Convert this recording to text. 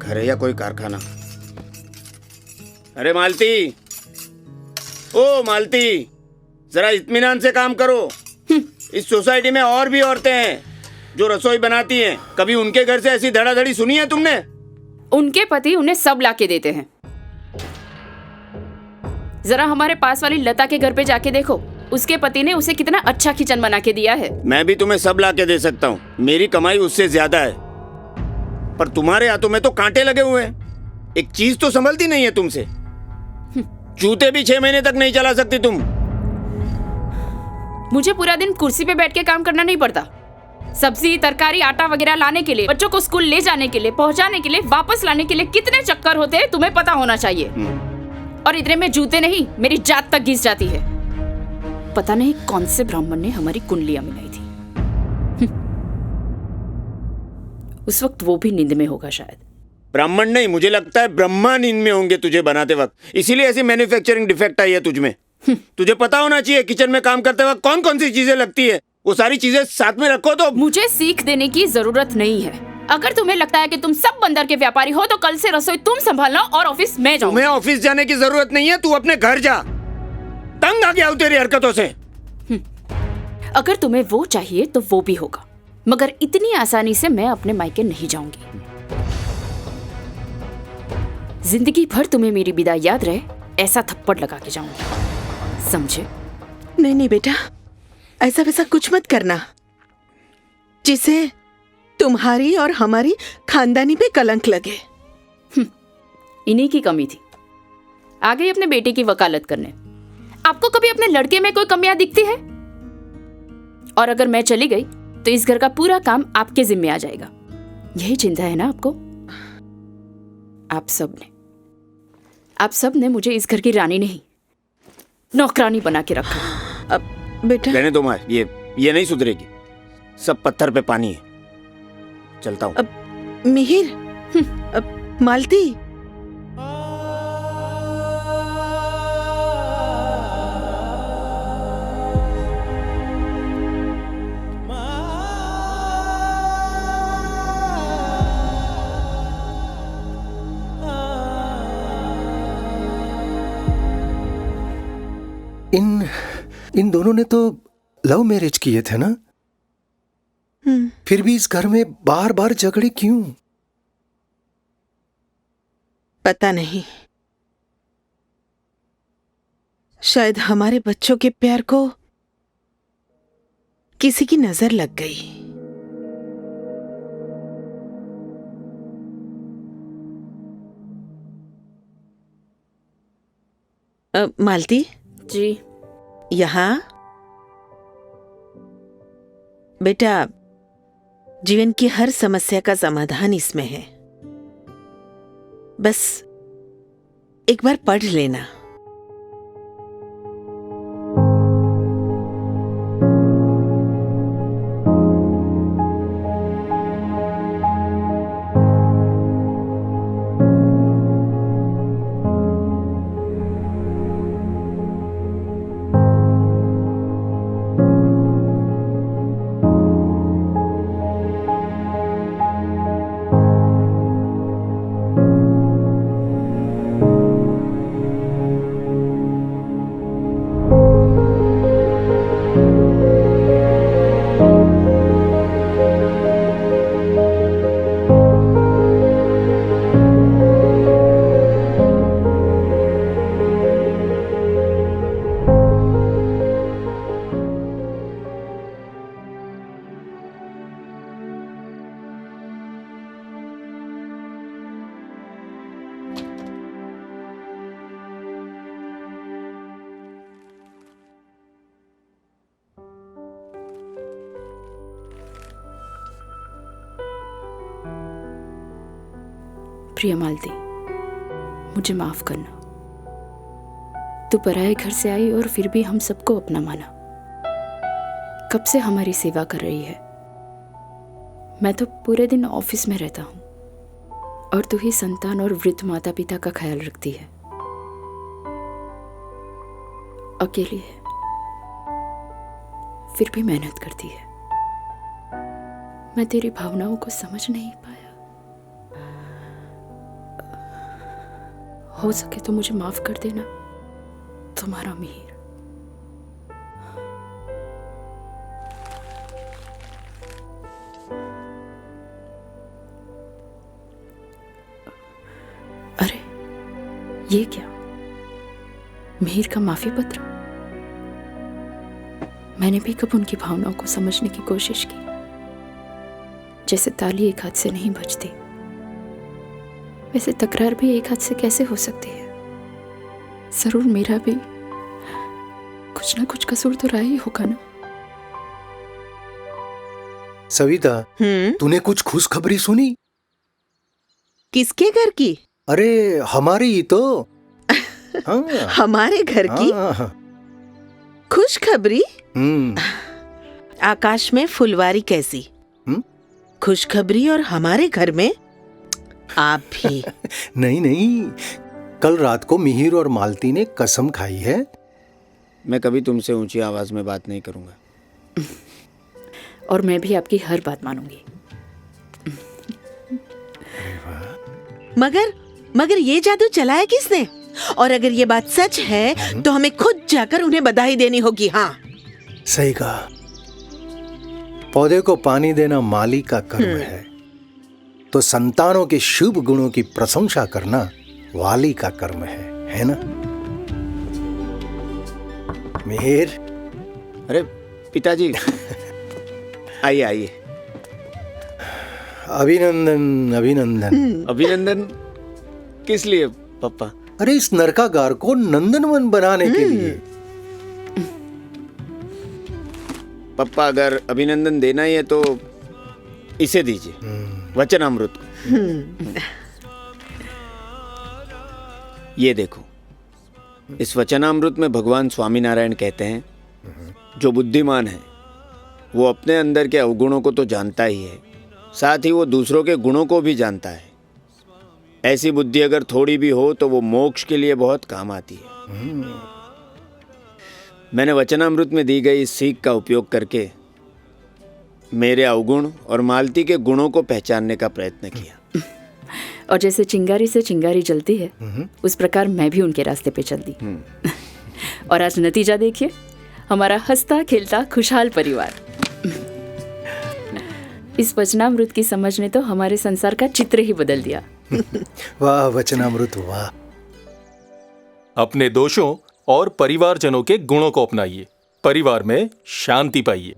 घर है या कोई कारखाना। अरे मालती, ओ मालती, जरा इत्मीनान से काम करो। इस सोसाइटी में और भी औरतें हैं जो रसोई बनाती हैं। कभी उनके घर से ऐसी धड़ाधड़ी सुनी है तुमने? उनके पति उन्हें सब लाके देते हैं। जरा हमारे पास वाली लता के घर पे जाके देखो, उसके पति ने उसे कितना अच्छा किचन बना के दिया है। मैं भी तुम्हें सब लाके दे सकता हूँ, मेरी कमाई उससे ज्यादा है, पर तुम्हारे हाथों में तो कांटे लगे हुए हैं। एक चीज तो संभलती नहीं है तुमसे। जूते भी 6 महीने तक नहीं चला सकती तुम। मुझे पूरा दिन कुर्सी पे बैठ के काम करना नहीं पड़ता। सब्जी, तरकारी, आटा वगैरह लाने के लिए, बच्चों को स्कूल ले जाने के लिए, पहुंचाने के लिए, वापस लाने के लिए कितने चक्कर होते हैं तुम्हें पता होना चाहिए। और इतने में जूते नहीं, मेरी जात तक घिस जाती है। पता नहीं कौन से ब्राह्मण ने हमारी कुंडलियां मिलाई थी। उस वक्त वो भी नींद में होगा शायद। ब्राह्मण नहीं, मुझे लगता है ब्रह्मा नींद में होंगे तुझे बनाते वक्त, इसीलिए ऐसी मैन्युफैक्चरिंग डिफेक्ट आई है तुझमें। तुझे पता होना चाहिए किचन में काम करते वक्त कौन कौन सी चीजें लगती है, वो सारी चीजें साथ में रखो। तो मुझे सीख देने की जरूरत नहीं है। अगर तुम्हें लगता है कि तुम सब बंदर के व्यापारी हो तो कल से रसोई तुम संभालना और ऑफिस मैं जाऊं। तुम्हें ऑफिस जाने की जरूरत नहीं है, तू अपने घर जा। तंग आ गया हूं तेरी हरकतों से। अगर तुम्हें वो चाहिए तो वो भी होगा, मगर इतनी आसानी से मैं अपने मायके नहीं जाऊंगी। जिंदगी भर तुम्हें मेरी विदा याद रहे ऐसा थप्पड़ लगा के जाऊंगी, समझे? नहीं नहीं बेटा, ऐसा वैसा कुछ मत करना जिससे तुम्हारी और हमारी खानदानी पे कलंक लगे। इन्हीं की कमी थी। आ गई अपने बेटे की वकालत करने। आपको कभी अपने लड़के में कोई कमियां दिखती है? और अगर मैं चली गई तो इस घर का पूरा काम आपके जिम्मे आ जाएगा। यही चिंता है ना आपको? आप सब ने मुझे इस घर की रानी नहीं, नौकरानी बना के रखा। अब बेटा रहने दो माँ, ये नहीं सुधरेगी। सब पत्थर पे पानी है। चलता हूँ। अब मिहिर, अब मालती, इन दोनों ने तो लव मैरिज किए थे ना? फिर भी इस घर में बार बार झगड़े क्यों? पता नहीं, शायद हमारे बच्चों के प्यार को किसी की नजर लग गई। मालती जी। यहाँ बेटा, जीवन की हर समस्या का समाधान इसमें है। बस एक बार पढ़ लेना। प्रिय मालती, मुझे माफ करना। तू पराये घर से आई और फिर भी हम सबको अपना माना। कब से हमारी सेवा कर रही है। मैं तो पूरे दिन ऑफिस में रहता हूँ और तू ही संतान और वृद्ध माता पिता का ख्याल रखती है। अकेली है, फिर भी मेहनत करती है। मैं तेरी भावनाओं को समझ नहीं पाया। हो सके तो मुझे माफ कर देना, तुम्हारा मिहिर। अरे ये क्या, मिहिर का माफी पत्र? मैंने भी कब उनकी भावनाओं को समझने की कोशिश की। जैसे ताली एक हाथ से नहीं बजती, वैसे तकरार भी एक हाथ से कैसे हो सकती है? जरूर मेरा भी कुछ ना कुछ कसूर तो रहा ही होगा ना। सविता, तूने कुछ खुशखबरी सुनी? किसके घर की? अरे हमारी ही तो। हाँ, हमारे घर की हाँ। खुशखबरी? हम्म, आकाश में फुलवारी कैसी? खुशखबरी और हमारे घर में? आप भी। नहीं नहीं, कल रात को मिहिर और मालती ने कसम खाई है। मैं कभी तुमसे ऊंची आवाज में बात नहीं करूंगा। और मैं भी आपकी हर बात मानूंगी। मगर ये जादू चलाया किसने? और अगर ये बात सच है तो हमें खुद जाकर उन्हें बधाई देनी होगी। हाँ, सही कहा। पौधे को पानी देना माली का कर्म है, तो संतानों के शुभ गुणों की प्रशंसा करना वाली का कर्म है ना? मिहिर। अरे पिताजी, आइए आइए। अभिनंदन अभिनंदन। अभिनंदन किस लिए पापा? अरे इस नरकागार को नंदनवन बनाने के लिए। पापा, अगर अभिनंदन देना ही है तो इसे दीजिए, वचनामृत को। ये देखो, इस वचनामृत में भगवान स्वामीनारायण कहते हैं, जो बुद्धिमान है वो अपने अंदर के अवगुणों को तो जानता ही है, साथ ही वो दूसरों के गुणों को भी जानता है। ऐसी बुद्धि अगर थोड़ी भी हो तो वो मोक्ष के लिए बहुत काम आती है। मैंने वचनामृत में दी गई इस सीख का उपयोग करके मेरे अवगुण और मालती के गुणों को पहचानने का प्रयत्न किया। और जैसे चिंगारी से चिंगारी जलती है, उस प्रकार मैं भी उनके रास्ते पे चल दी। और आज नतीजा देखिए, हमारा हंसता खेलता खुशहाल परिवार। इस वचनामृत की समझ ने तो हमारे संसार का चित्र ही बदल दिया। वाह वचनामृत वाह। अपने दोषों और परिवारजनों के गुणों को अपनाइए, परिवार में शांति पाइए।